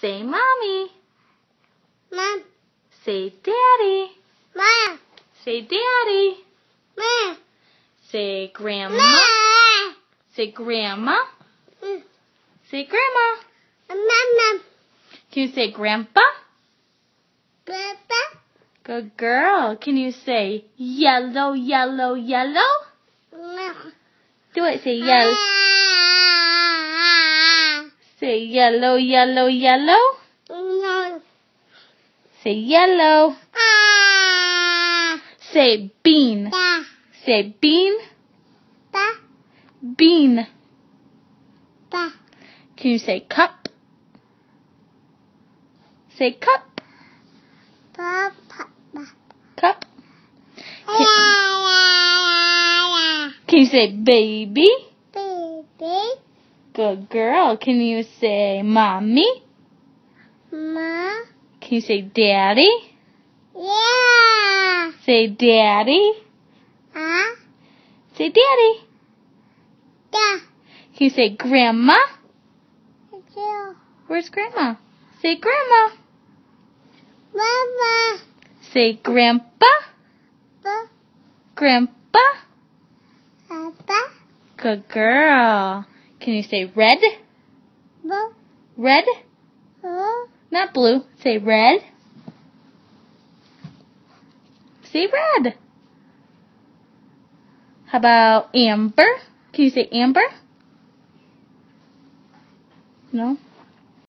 Say mommy. Mom. Say daddy. Mom. Say daddy. Mom. Say grandma. Mom. Say grandma. Mm. Say grandma. Mom. Can you say grandpa? Papa. Good girl. Can you say yellow, yellow, yellow? Mom. Do it. Say yellow. Say yellow, yellow, yellow. No. Say yellow. Say bean. Da. Say bean. Da. Bean. Da. Can you say cup? Say cup. Papa. Cup. Can you say baby? Baby. Good girl. Can you say mommy? Ma. Can you say daddy? Yeah. Say daddy. Say daddy. Da. Can you say grandma? Jill. Where's grandma? Say grandma. Mama. Say grandpa. Grandpa. Papa. Good girl. Can you say red? Red? Not blue. Say red. Say red. How about amber? Can you say amber? No?